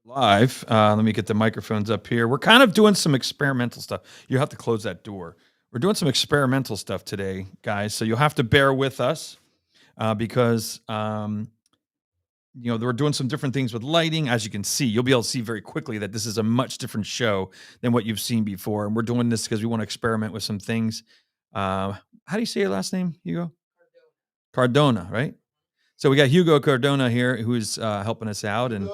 Live. Let me get the microphones up here. We're kind of doing some experimental stuff. You have to close that door. We're doing some experimental stuff today, guys. So you'll have to bear with us because we're doing some different things with lighting. As you can see, you'll be able to see very quickly that this is a much different show than what you've seen before. And we're doing this because we want to experiment with some things. How do you say your last name, Hugo? Cardona, right? So we got Hugo Cardona here who's helping us out, and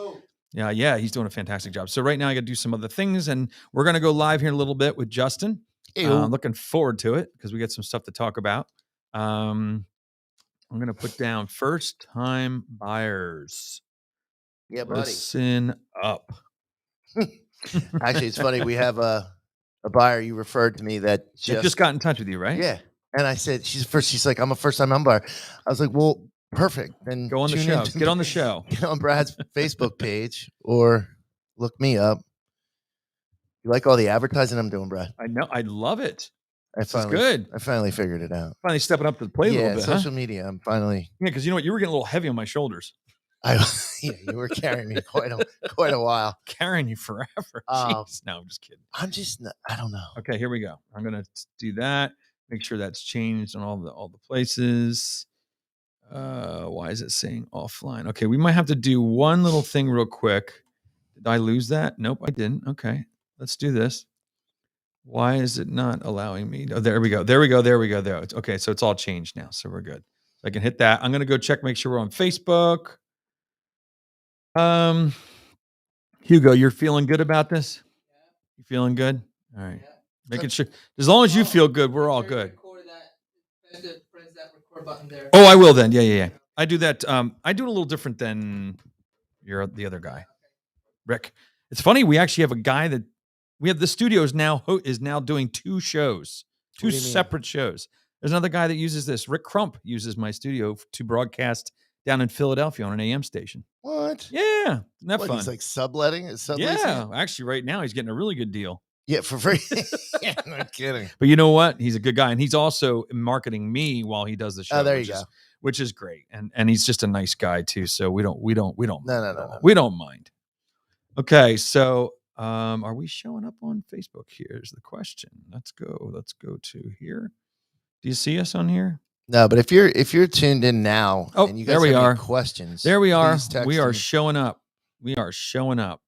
yeah, he's doing a fantastic job. So right now I got to do some other things, and we're gonna go live here in a little bit with Justin. Looking forward to it because we got some stuff to talk about. I'm gonna put down first time buyers. Yeah, buddy. Listen up. Actually, it's funny. We have a buyer you referred to me that They just got in touch with you, right? Yeah. And I said, she's like, I'm a first time home buyer. I was like, well, perfect. Then Go on the show. Get on the show. Get on Brad's Facebook page or look me up. You like all the advertising I'm doing, Brad? I know. I love it. It's good. I finally figured it out. Finally stepping up to the plate a little bit. Social media. I'm finally. Yeah, because you know what? You were getting a little heavy on my shoulders. You were carrying me quite a while. Carrying you forever. Jeez. No, I'm just kidding. I don't know. Okay, here we go. I'm gonna do that. Make sure that's changed on all the places. Why is it saying offline? Okay, we might have to do one little thing real quick. Did I lose that? Nope, I didn't. Okay, let's do this. Why is it not allowing me? Oh, there we go. There. Okay, so it's all changed now, so we're good. So I can hit that. I'm gonna go check, make sure we're on Facebook. Hugo, you're feeling good about this? You feeling good? All right. Making sure. As long as you feel good, we're all good. Press that record button there. Oh, I will then. Yeah. I do that. I do it a little different than the other guy, Rick. It's funny. We actually have a guy that we have. The studio is now doing two shows, two separate shows. There's another guy that uses this. Rick Crump uses my studio to broadcast down in Philadelphia on an AM station. What? Yeah, isn't that fun? He's like subletting? Yeah, actually, right now he's getting a really good deal. Yeah, for free. Yeah, no kidding. But you know what? He's a good guy, and he's also marketing me while he does the show. Oh, there you go. Which is great, and he's just a nice guy too. So we don't No. We don't mind. Okay, so are we showing up on Facebook? Here's the question. Let's go to here. Do you see us on here? No, but if you're tuned in now, and you guys there we have are. Any questions? There we are. We are me. showing up. We are showing up.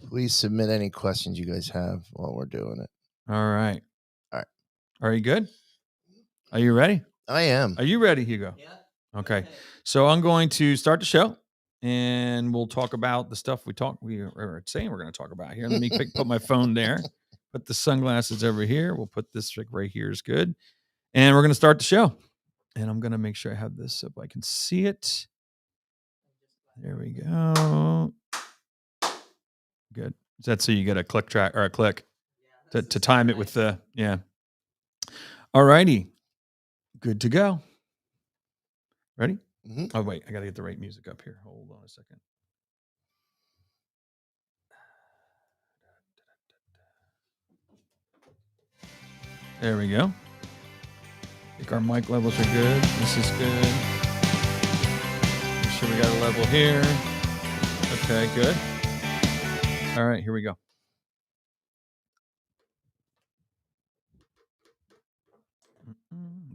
Please submit any questions you guys have while we're doing it. All right. All right. Are you good? Are you ready? I am. Are you ready, Hugo? Yeah. Okay. So I'm going to start the show, and we'll talk about the stuff we were saying we're going to talk about here. Let me put my phone there. Put the sunglasses over here. We'll put this right here is good. And we're going to start the show. And I'm going to make sure I have this so I can see it. There we go. Good. Is that so you get a click track or a click to time it with the, yeah. All righty. Good to go. Ready? Mm-hmm. Oh, wait. I got to get the right music up here. Hold on a second. There we go. I think our mic levels are good. This is good. Make sure we got a level here. Okay, good. All right, here we go.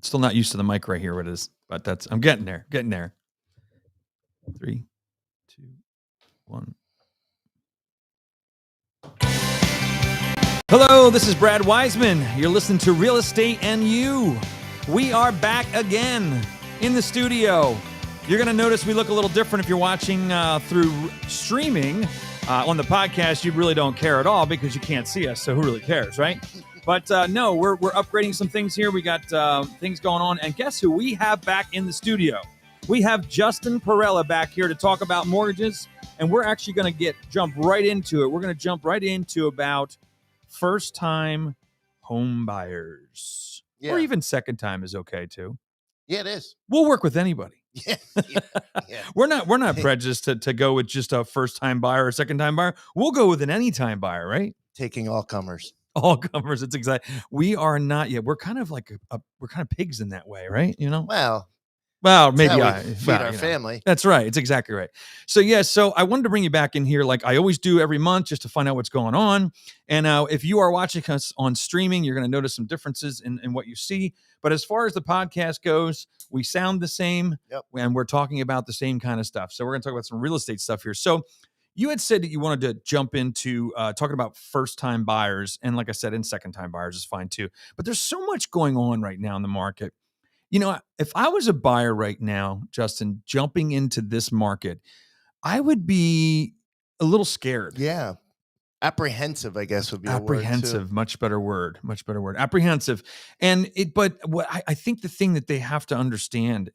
Still not used to the mic right here, what it is, but I'm getting there. 3, 2, 1. Hello, this is Brad Wiseman. You're listening to Real Estate and You. We are back again in the studio. You're going to notice we look a little different if you're watching through streaming. On the podcast, you really don't care at all because you can't see us, so who really cares, right? But no, we're upgrading some things here. We got things going on. And guess who we have back in the studio? We have Justin Perella back here to talk about mortgages. And we're actually going to jump right into it. We're going to jump right into about first-time home buyers. Yeah. Or even second time is okay, too. Yeah, it is. We'll work with anybody. Yeah. We're not prejudiced to go with just a first-time buyer or second-time buyer. We'll go with an anytime buyer, right? Taking all comers. All comers. It's exactly. We are not yet. We're kind of like we're kind of pigs in that way, right? You know. Well, Well, That's maybe how we feed our family. That's right. It's exactly right. So yeah, so I wanted to bring you back in here, like I always do every month, just to find out what's going on. And if you are watching us on streaming, you're going to notice some differences in what you see. But as far as the podcast goes, we sound the same, Yep. and we're talking about the same kind of stuff. So we're going to talk about some real estate stuff here. So you had said that you wanted to jump into talking about first-time buyers, and like I said, and second-time buyers is fine too. But there's so much going on right now in the market. You know, if I was a buyer right now, Justin, jumping into this market, I would be a little scared. Yeah. Apprehensive, I guess, would be Apprehensive, much better word, much better word. Apprehensive. But what I think the thing that they have to understand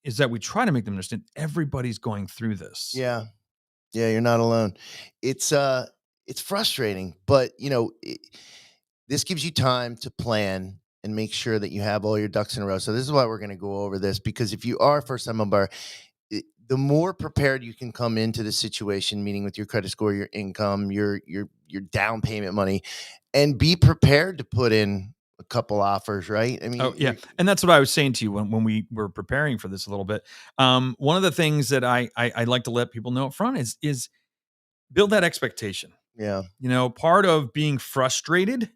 is that we try to make them understand everybody's going through this. Yeah. Yeah, you're not alone. It's frustrating, but this gives you time to plan and make sure that you have all your ducks in a row. So this is why we're going to go over this, because if you are a first-time home buyer, the more prepared you can come into the situation, meaning with your credit score, your income, your down payment money, and be prepared to put in a couple offers, right? I mean, oh yeah, and that's what I was saying to you when we were preparing for this a little bit. One of the things that I like to let people know up front is build that expectation. Yeah. You know, part of being frustrated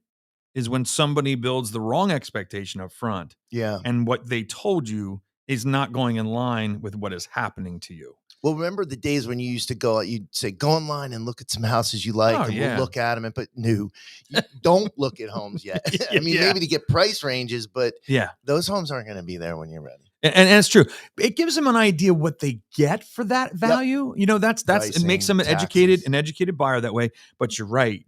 is when somebody builds the wrong expectation up front. Yeah. And what they told you is not going in line with what is happening to you. Well, remember the days when you used to go, you'd say, go online and look at some houses you like, and we'll look at them. But no, you don't look at homes yet. I mean, maybe to get price ranges, but those homes aren't going to be there when you're ready. And it's true. It gives them an idea what they get for that value. Yep. You know, that's pricing, it makes them an educated buyer that way. But you're right.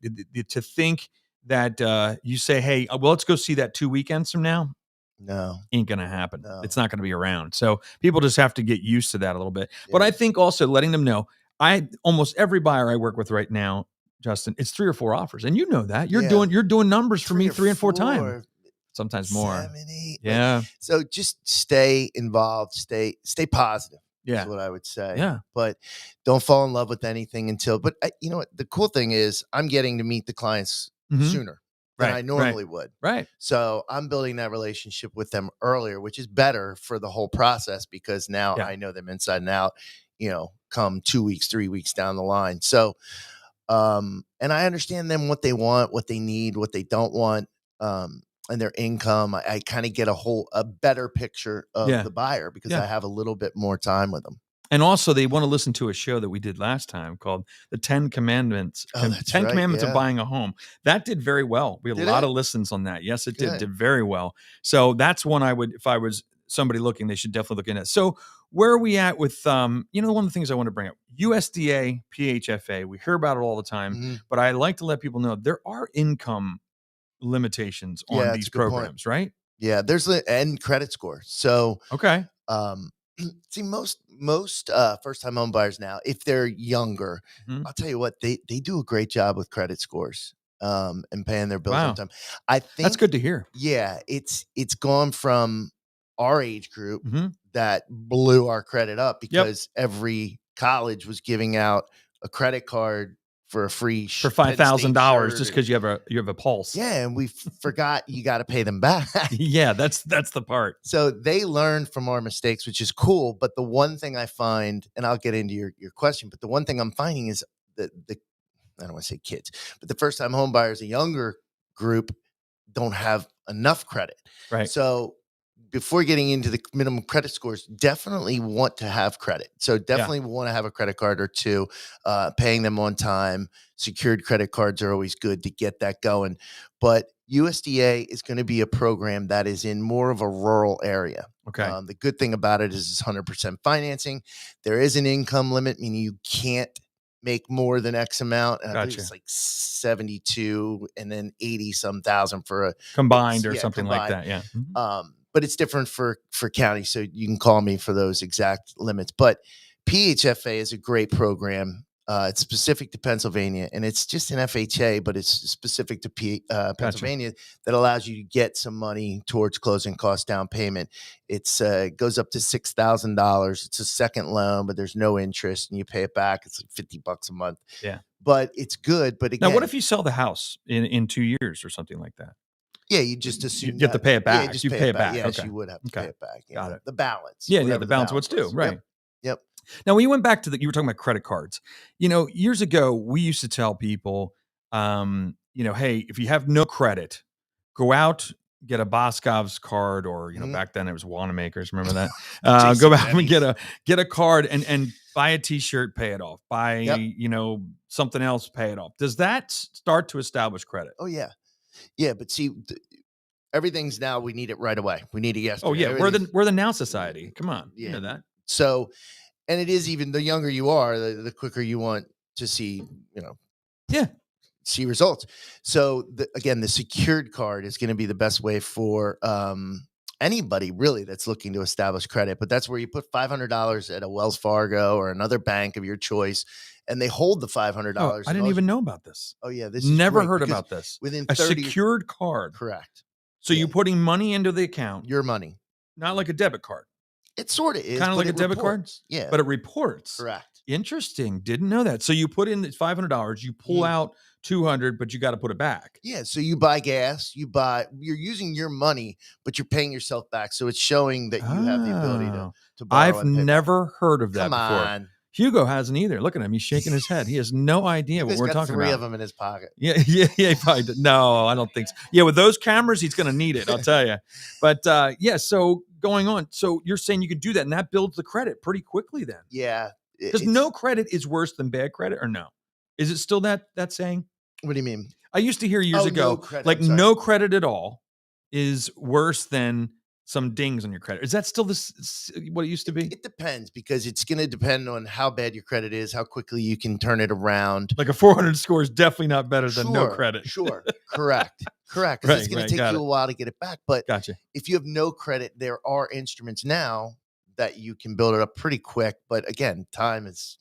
To think that you say, hey, well, let's go see that 2 weekends from now. No, ain't going to happen. No. It's not going to be around. So people just have to get used to that a little bit. Yeah. But I think also letting them know, almost every buyer I work with right now, Justin, it's 3 or 4 offers. And you know that you're doing numbers for me 3 and 4 times, sometimes more. 7, 8. Yeah. So just stay involved, stay positive. Yeah. Is what I would say. Yeah. But don't fall in love with anything until, but you know what? The cool thing is I'm getting to meet the clients sooner than I normally would. Right. So I'm building that relationship with them earlier, which is better for the whole process, because now I know them inside and out, come 2 weeks, 3 weeks down the line. So, and I understand them, what they want, what they need, what they don't want, and their income. I kind of get a better picture of the buyer, because I have a little bit more time with them. And also, they want to listen to a show that we did last time called The 10 Commandments. Oh, that's 10 Commandments of Buying a Home. That did very well. We had a lot of listens on that. Yes, it did very well. So that's one I would, if I was somebody looking, they should definitely look into. So where are we at with, one of the things I want to bring up, USDA, PHFA, we hear about it all the time, but I like to let people know there are income limitations on these programs, right? Yeah, there's and credit score. So, okay. See, most first-time home buyers now, if they're younger, I'll tell you what, they do a great job with credit scores and paying their bills on time. I think that's good to hear. Yeah, it's gone from our age group that blew our credit up, because every college was giving out a credit card for a free for $5,000 just because you have a pulse. Yeah, and we forgot you got to pay them back. Yeah, that's the part. So they learned from our mistakes, which is cool. But the one thing I find, and I'll get into your question, but the one thing I'm finding is that I don't want to say kids, but the first time home buyers, a younger group, don't have enough credit. Right. So before getting into the minimum credit scores, definitely want to have credit. So definitely want to have a credit card or two, paying them on time. Secured credit cards are always good to get that going. But USDA is going to be a program that is in more of a rural area. Okay. The good thing about it is it's 100% financing. There is an income limit, meaning you can't make more than X amount. And I believe it's like 72 and then 80 some thousand for a combined or something like that. Yeah. But it's different for county. So you can call me for those exact limits. But PHFA is a great program. It's specific to Pennsylvania, and it's just an FHA, but it's specific to Pennsylvania that allows you to get some money towards closing cost down payment. It's goes up to $6,000. It's a second loan, but there's no interest, and you pay it back. It's like $50 a month. Yeah, but it's good. But again, now what if you sell the house in 2 years or something like that? Yeah, you just You assume have to that- pay it Yeah, back. just You pay it back. Yes, Okay. you would have to Okay. pay it back. Got it. The balance. Yeah, whatever the balance of what's due. was. Right. Yep. Now, when you went back to you were talking about credit cards. Years ago, we used to tell people, hey, if you have no credit, go out, get a Boscov's card, or Mhm. back then it was Wanamaker's. Remember that? Go out and get a card and buy a T-shirt, pay it off. Buy something else, pay it off. Does that start to establish credit? Oh yeah, yeah. But see, everything's now we need it right away. We need it yesterday. Oh yeah, we're the now society. Come on, Yeah. you know that. So, and it is even the younger you are, the quicker you want to see, see results. So again, the secured card is going to be the best way for anybody really that's looking to establish credit. But that's where you put $500 at a Wells Fargo or another bank of your choice, and they hold the $500. Oh, I didn't even know about this. Oh yeah, this is Never great heard because about this. Within A 30 secured card. correct. So Yeah. you're putting money into the account, Your money. not like a debit card. It sort of is Kind of but like a it debit card, reports. Yeah, but it reports. correct. Interesting. Didn't know that. So you put in $500, you pull Mhm. out 200, but you got to put it back. Yeah, so you buy gas, you're using your money, but you're paying yourself back. So it's showing that you have the ability Oh. to borrow. I've and pay back. never heard of that Come before. on. Hugo hasn't either. Look at him. He's shaking his head. He has no idea what He's we're got talking three about. of them in his pocket. Yeah, he probably did. No, I don't think so. Yeah, with those cameras, he's going to need it. I'll tell you. But so going on. So you're saying you could do that, and that builds the credit pretty quickly. Then, Yeah. because no credit is worse than bad credit, or no? Is it still that saying? What do you mean? I used to hear years Oh, ago, no credit, like I'm sorry. no credit at all is worse than some dings on your credit. Is that still what it used to be? It depends because it's going to depend on how bad your credit is, how quickly you can turn it around. Like a 400 score is definitely not better than no credit. Sure. Correct. 'Cause Right, it's going right, to take got you it. a while to get it back. But Gotcha. if you have no credit, there are instruments now that you can build it up pretty quick. But again, time is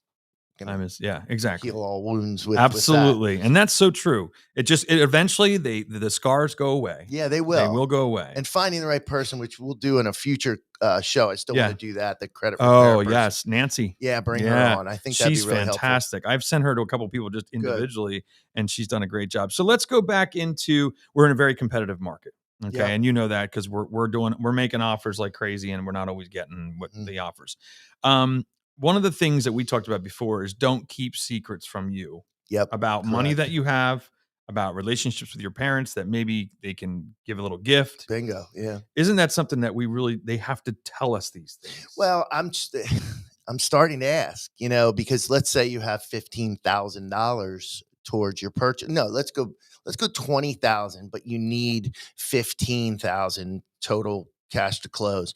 going to Yeah, exactly. heal all wounds with Absolutely. And that's so true. It eventually the scars go away. Yeah, they will. They will go away. And finding the right person, which we'll do in a future show. I still Yeah. want to do that. The credit repair Oh, person. yes. Nancy. Yeah, bring Yeah. her on. I think that'd She's be really fantastic. I've sent her to a couple people just individually, and she's done a great job. So let's go back into we're in a very competitive market. Okay. Yeah. And you know that because we're making offers like crazy and we're not always getting what Mhm. the offers. One of the things that we talked about before is don't keep secrets from you Yep. about money correct. that you have, about relationships with your parents that maybe they can give a little gift. Bingo. Yeah. Isn't that something that they have to tell us these things? Well, I'm starting to ask, because let's say you have $15,000 towards your purchase. No, let's go 20,000, but you need 15,000 total cash to close.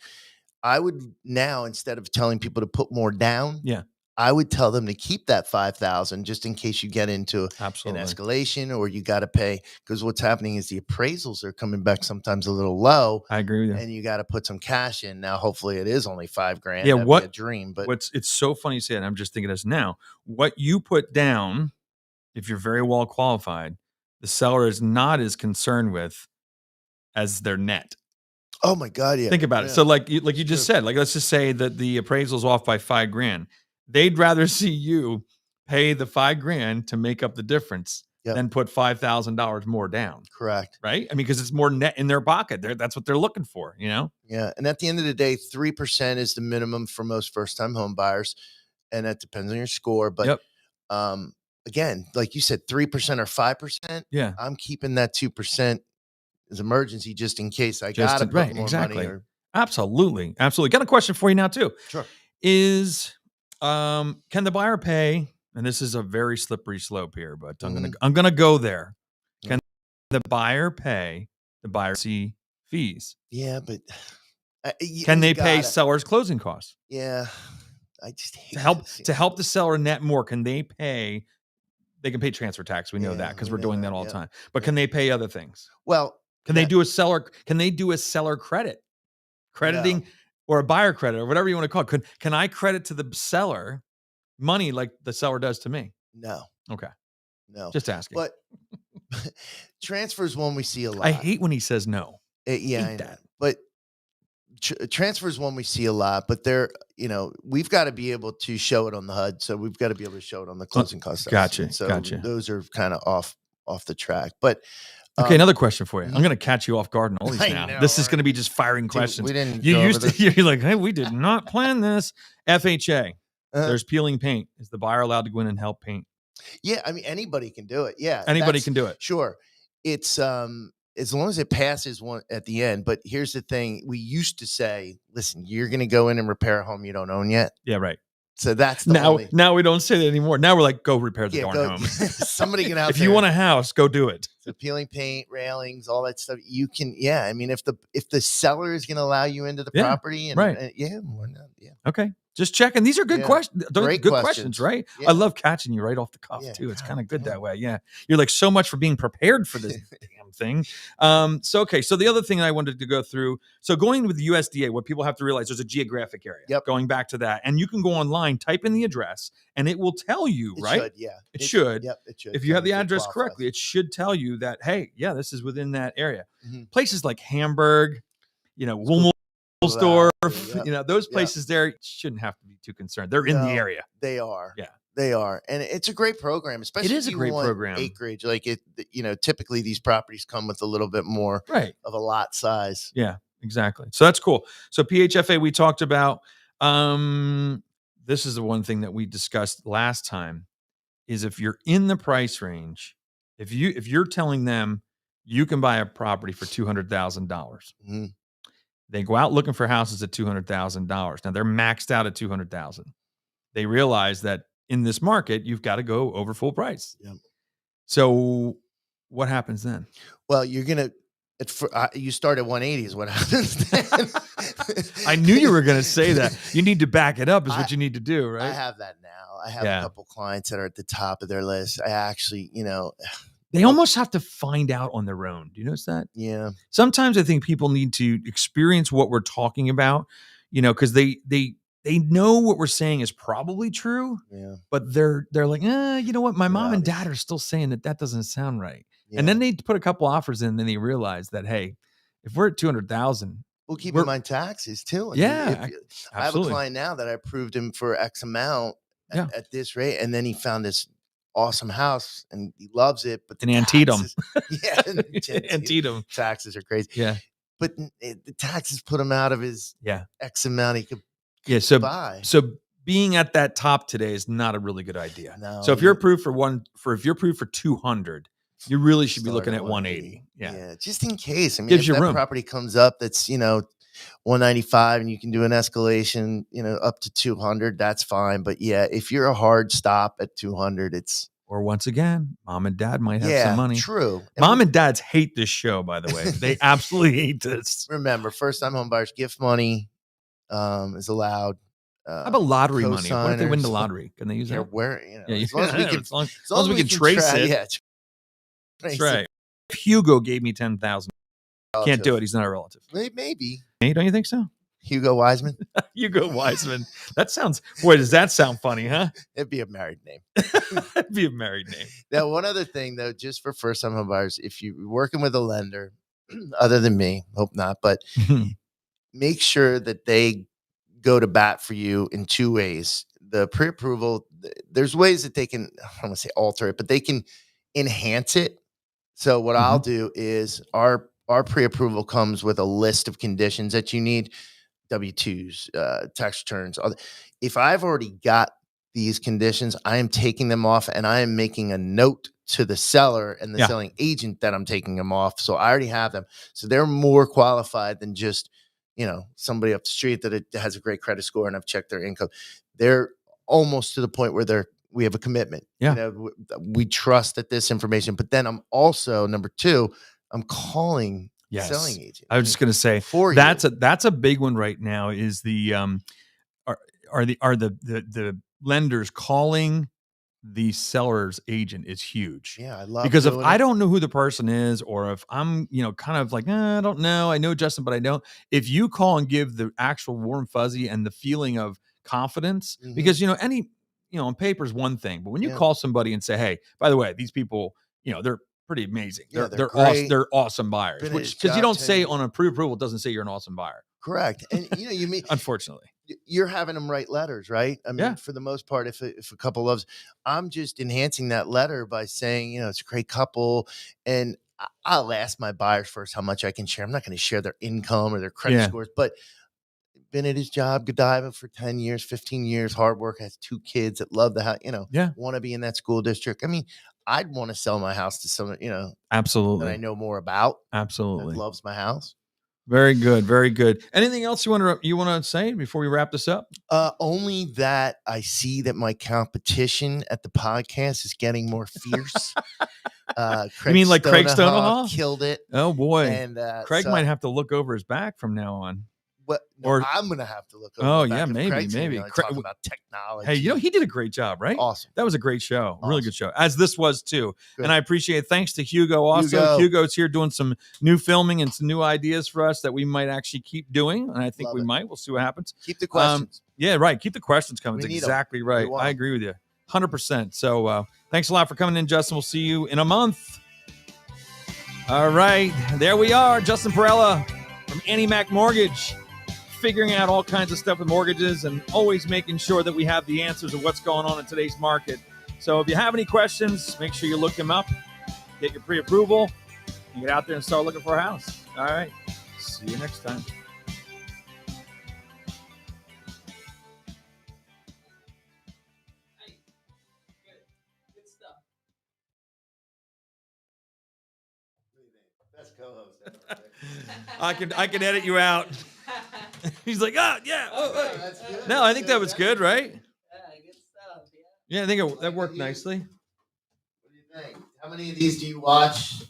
I would now, instead of telling people to put more down, Yeah. I would tell them to keep that 5,000 just in case you get into an Absolutely. escalation or you got to pay, because what's happening is the appraisals are coming back sometimes a little low. I agree with you. And you got to put some cash in. Now, hopefully it is only $5,000. Yeah, That'd be a dream, but It's so funny you say it. I'm just thinking this now. What you put down, if you're very well qualified, the seller is not as concerned with as their net. oh my God, yeah. Think about it. Yeah. So like you just True. said, like let's just say that the appraisal's off by $5,000. They'd rather see you pay the $5,000 to make up the difference Yep. than put $5,000 more down. Correct. Right? I mean, because it's more net in their pocket. That's what they're looking for, Yeah. And at the end of the day, 3% is the minimum for most first-time home buyers. And that depends on your score. But Yep. again, like you said, 3% or 5%, Yeah. I'm keeping that 2% as emergency just in case I Just got to in- put right, more exactly. money. Or, Absolutely. Got a question for you now too. sure. Is can the buyer pay? And this is a very slippery slope here, but I'm gonna go there. Can the buyer pay the buyer's fees? Yeah, but Can they pay seller's closing costs Yeah. I just hate to help the seller net more? Can they pay? They can pay transfer tax. We know Yeah, that because we we're know doing that, that all the yeah. time. But Yeah. can they pay other things? Well, Can they do a seller? Can they do a seller crediting, No. or a buyer credit, or whatever you want to call it? Can I credit to the seller money like the seller does to me? No. Okay, No. just asking. But transfer is one we see a lot. I hate when he says no. Yeah, hate I know. that. But transfer is one we see a lot. But we've got to be able to show it on the HUD. So we've got to be able to show it on the closing costs. Gotcha, estimate. So gotcha. those are kind of off the track. But Okay, another question for you. I'm mhm. going to catch you off guard in all these I now. know, This is right? going to be just firing Dude, questions. we didn't You go over used to, this. you're like, hey, we did not plan this. FHA, Uh, there's peeling paint. Is the buyer allowed to go in and help paint? yeah, I mean anybody can do it. Yeah, Anybody that's can do it. sure. It's as long as it passes one at the end. But here's the thing: we used to say, "Listen, you're going to go in and repair a home you don't own yet." Yeah, right. So that's the Now, only. now we don't say that anymore. Now we're like, go repair the Yeah, darn go. home. Somebody can out If you want a house, go do it. so peeling paint, railings, all that stuff. You can, yeah. I mean, if the seller is going to allow you into the Yeah, property, and, right. and yeah, why not? Yeah, Okay. Just checking. These are good Yeah. questions. Great Good questions. questions, right? Yeah. I love catching you right off the cuff Yeah. too. It's God kind of good damn. that way. Yeah. You're like so much for being prepared for this damn thing. Okay. So the other thing I wanted to go through. So going with the USDA, what people have to realize, there's a geographic area. Yep. Going back to that. And you can go online, type in the address, and it will tell you, It right? should, yeah. It should. Yep, it should. If you have the Tell if it address qualifies. correctly, it should tell you that, hey, yeah, this is within that area. Mhm. Places like Hamburg, Wow. Wilmersdorf, Yep. those Yep. places there shouldn't have to be too concerned. They're in the No. area. They are. Yeah. They are. And it's a great program, especially is if a you great want program. acreage. Like typically these properties come with a little bit more Right. of a lot size. Yeah, exactly. So that's cool. So PHFA we talked about. This is the one thing that we discussed last time is if you're in the price range, if you're telling them you can buy a property for $200,000, Mhm. they go out looking for houses at $200,000. Now they're maxed out at $200,000. They realize that in this market, you've got to go over full price. Yep. So what happens then? Well, you're going to you start at 180 is what happens then. I knew you were going to say that. You need to back it up is what you need to do, right? I have that now. I have Yeah. a couple clients that are at the top of their list. I actually, They almost have to find out on their own. Do you notice that? yeah. Sometimes I think people need to experience what we're talking about, because they know what we're saying is probably true, Yeah. but they're like, you know what? My mom and Realities. dad are still saying that doesn't sound right. Yeah. And then they put a couple offers in, and then they realize that, hey, if we're at 200,000, Well, keep we're- in mind taxes too. Yeah, I have a absolutely. client now that I approved him for X amount Yeah. at this rate, and then he found this awesome house and he loves it. But In Antietam. taxes- yeah, in Antietam. taxes are crazy. Yeah. But the taxes put him out of his Yeah. X amount he could Yeah. So buy. being at that top today is not a really good idea. No, So if you're approved if you're approved for 200, you really should be start looking at 180. Yeah. Yeah, just in case. I mean, Gives if you that room. property comes up that's 195 and you can do an escalation, up to 200, that's fine. But yeah, if you're a hard stop at 200, it's Or once again, mom and dad might have some money. true. Mom and dads hate this show, by the way. They absolutely hate this. remember, first time home buyers gift money is allowed. How about lottery money? What if they win the cosigners. lottery? Can they use Yeah, that? where Yeah, as long as we can, as long as we can trace track- it. Yeah, That's right. If Hugo gave me 10,000, can't do it. He's not a relative. Maybe Hey, don't you think so? Hugo Wiseman. Hugo Wiseman. That sounds. Boy, does that sound funny, huh? It'd be a married name. That'd be a married name. Now, one other thing though, just for first time home buyers, if you're working with a lender, other than me, hope not, but make sure that they go to bat for you in two ways. The pre-approval, there's ways that they can, I don't want to say alter it, but they can enhance it. So what I'll do is our pre-approval comes with a list of conditions that you need, W-2s, tax returns. If I've already got these conditions, I am taking them off and I am making a note to the seller and the Yeah. selling agent that I'm taking them off. So I already have them. So they're more qualified than just, somebody up the street that has a great credit score and I've checked their income. They're almost to the point where we have a commitment. Yeah. We trust that this information, but then I'm also, number two, I'm calling Yes. selling agent. I was just going to say for that's you. a big one right now. Is the are the lenders calling the seller's agent is huge. Yeah, I love Because if doing I it. don't know who the person is, or if I'm, kind of like, I don't know, I know Justin, but I don't. If you call and give the actual warm fuzzy and the feeling of confidence, Mhm. because on paper is one thing, but when you Yeah. call somebody and say, hey, by the way, these people, they're pretty amazing. Yeah, They're they're awesome. great. They're awesome buyers. Been at his Because you job don't 10 say years. on a pre-approval, it doesn't say you're an awesome buyer. Correct. And you mean Unfortunately. you're having them write letters, right? I mean, Yeah. for the most part, if a couple loves, I'm just enhancing that letter by saying, it's a great couple. And I'll ask my buyers first how much I can share. I'm not going to share their income or their credit Yeah. scores, but been at his job, Godiva, for 10 years, 15 years, hard work, has 2 kids that love the house, Yeah. want to be in that school district. I mean, I'd want to sell my house to someone, that I Absolutely. know more about, that Absolutely. loves my house. Very good. Very good. Anything else you want to say before we wrap this up? Only that I see that my competition at the podcast is getting more fierce. You mean like Craig Stonehall? Killed it. Oh boy. And Craig so might have to look over his back from now on. or I'm gonna have to look over. Oh, my back yeah, if maybe, Craig's gonna maybe. be, like, Craig- talking about technology. Hey, he did a great job, right? Awesome. That was a great show. Really Awesome. good show, as this was too. Good. And I appreciate it. Thanks to Hugo also. Hugo's here doing some new filming and some new ideas for us that we might actually keep doing. And I think Love we it. might. We'll see what happens. Keep the questions. Yeah, right. Keep the questions coming. We That's need 'em. exactly We right. want I 'em. agree with you. 100%. So thanks a lot for coming in, Justin. We'll see you in a month. All right. There we are. Justin Perella from Annie Mac Mortgage, figuring out all kinds of stuff with mortgages and always making sure that we have the answers of what's going on in today's market. So if you have any questions, make sure you look him up, get your pre-approval, and get out there and start looking for a house. All right. See you next time. Good stuff. Best co-host ever. I can edit you out. He's like, yeah. Oh. That's good. No, I think that was good, right? Yeah, good stuff. Yeah. Yeah, I think that worked nicely. What do you think? How many of these do you watch?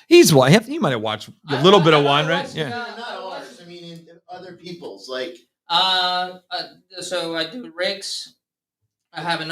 He might have watched a little bit of one, right? watched, Yeah. Not ours. I mean, in other people's. Like, So I do Rick's. I have another.